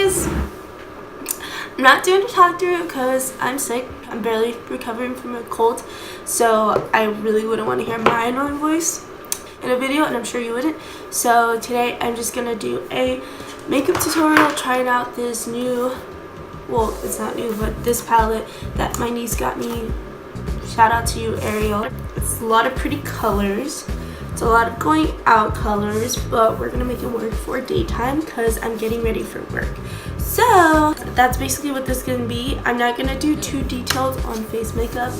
guys, I'm not doing a talk through because I'm sick. I'm barely recovering from a cold, so I really wouldn't want to hear my annoying voice in a video, and I'm sure you wouldn't. So today I'm just gonna do a makeup tutorial trying out this new, well, it's not new, but this palette that my niece got me. Shout out to you, Ariel. It's a lot of pretty colors. It's a lot of going out colors, but we're gonna make it work for daytime because I'm getting ready for work. So that's basically what this is gonna be. I'm not gonna do too detailed on face makeup,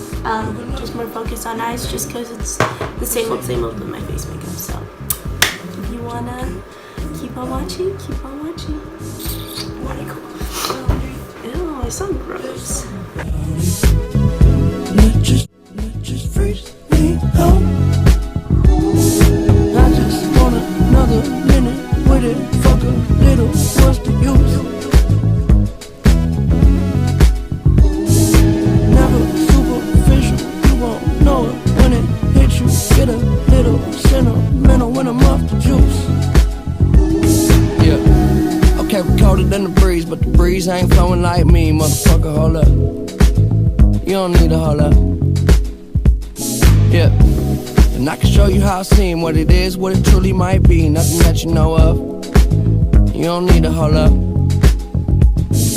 just more focused on eyes, just because it's the same old with my face makeup. So if you wanna keep on watching, keep on watching. Alright, cool. Ew, I sound gross. Just freeze me out. I just want another minute with it. Fuck a little, what's the use? Never superficial, you won't know it when it hits you. Get a little sentimental when I'm off the juice. Yeah, okay, we're colder than the breeze, but the breeze ain't flowing like me, motherfucker, hold up. You don't need to hold up. Yeah, and I can show you how I seem, what it is, what it truly might be, nothing that you know of. You don't need to hold up.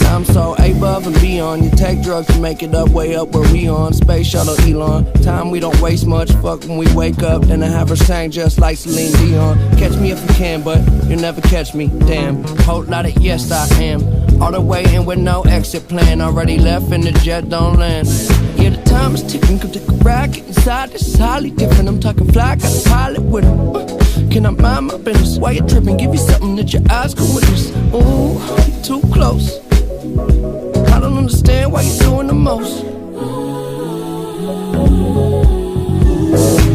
I'm so above and beyond. You take drugs to make it up, way up where we on. Space shuttle Elon. Time we don't waste much. Fuck when we wake up, then I have her sang just like Celine Dion. Catch me if you can, but you'll never catch me. Damn, whole lot of yes I am. All the way in with no exit plan. Already left and the jet don't land. Yeah, the time is ticking. Come take a ride, get inside. This is highly different. I'm talking fly, got a pilot with him. Can I mind my business? Why you tripping? Give you something that your eyes can witness. Ooh, you too close. I don't understand why you're doing the most.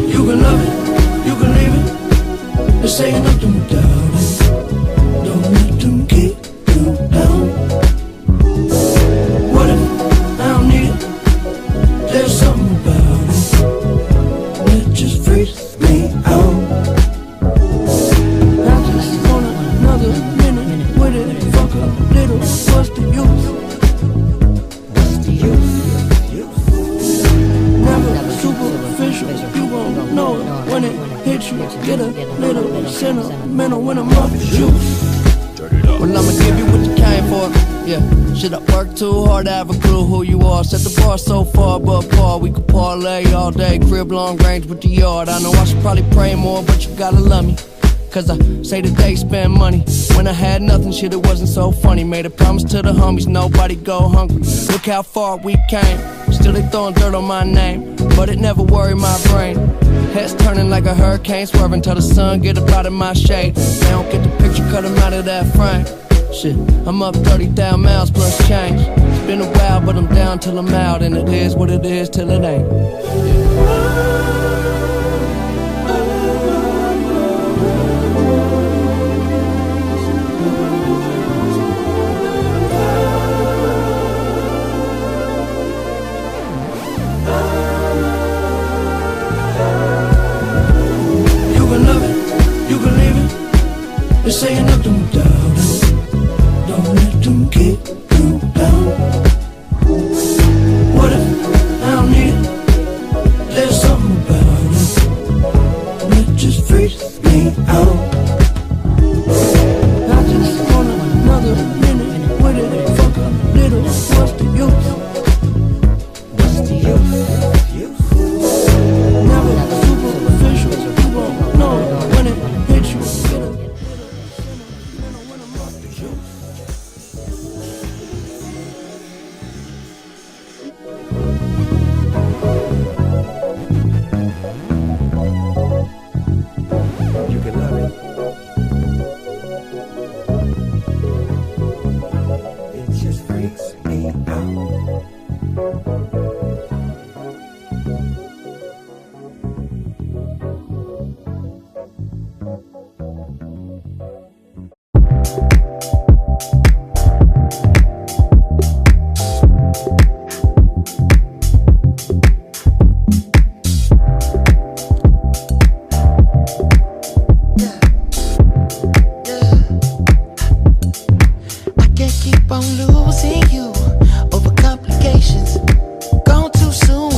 You can love it, you can leave it. This ain't nothing without it. Don't let them keep you down. What if I don't need it? There's something about it that just freaks me out. I just want another minute with it. Fuck a little, what's the use? What's the use? Never superficial, you won't know it when it hits you. Get a little sentimental when I'm off the juice. Well, I'ma give you what you came for. Yeah, shit, I work too hard to have a clue who you are. Set the bar so far above par. We could parlay all day, crib long range with the yard. I know I should probably pray more, but you gotta love me. Cause I say that they spend money. When I had nothing, shit, it wasn't so funny. Made a promise to the homies, nobody go hungry. Look how far we came. Still they throwing dirt on my name, but it never worried my brain. Heads turning like a hurricane, swerving till the sun get up out of my shade. They don't get the picture, cut them out of that frame. Shit, I'm up 30,000 miles plus change. It's been a while, but I'm down till I'm out. And it is what it is till it ain't. This ain't nothing without it. Don't let them keep you down. What if I don't need it? can't keep on losing you over complications. Gone too soon.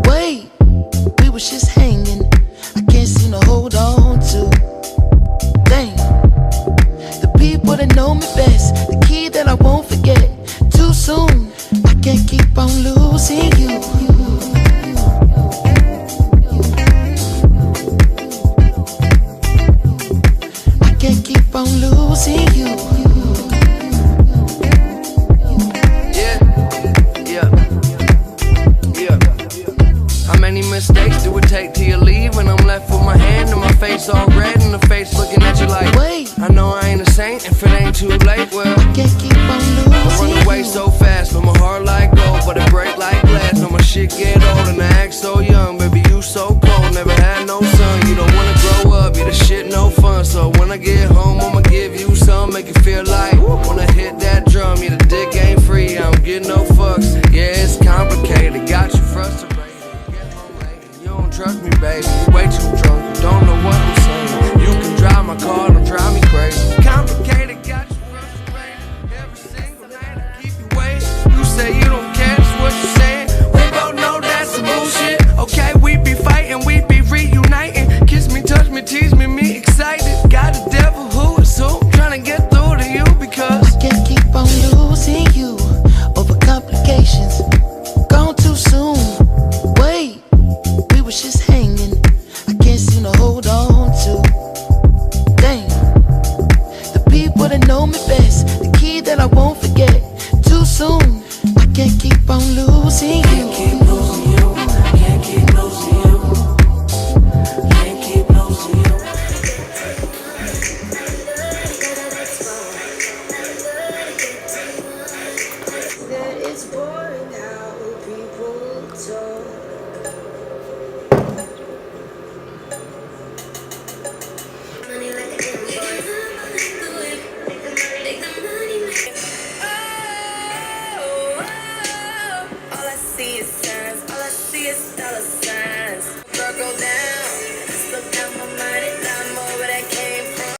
Wait, we was just hanging. I can't seem to hold on to. Dang, the people that know me best, the key that I won't forget. Too soon. I can't keep on losing you. I can't keep on losing you. Mistakes do it take till you leave? When I'm left with my hand and my face all red and the face looking at you like, wait, I know I ain't a saint if it ain't too late. Well, I can't keep on losing. I run away so fast, but my heart like gold, but it break like glass. Know my shit get old and I act so young. Baby, you so cold, never had no son. You don't wanna grow up, you the shit no fun. So when I get home, I'ma give you some, make it feel like wanna hit that drum. Yeah, the dick ain't free, I don't get no fucks. Yeah, it's complicated, got you frustrated. Trust me, baby, you way too drunk, you don't know what I'm saying. You can drive my car, don't drive me crazy. Complicated, got you frustrated. Every single night I keep you waiting. You say you don't care, that's what you're saying. We both know that's some bullshit. Okay, we be fighting, we be reuniting. Kiss me, touch me, tease me, me excited. Got a devil who is who, trying to get through to you because I can't keep on losing you over complications. Gone too soon. Wait, we was just hanging. I can't seem to hold on to. Dang, the people that know me best, the key that I won't forget. Too soon. I can't keep on losing you. Can't keep losing you. Can't keep losing you. Can't keep losing you. That it's boring how people talk. Money like an invoice. All I see is signs. All I see is dollar signs.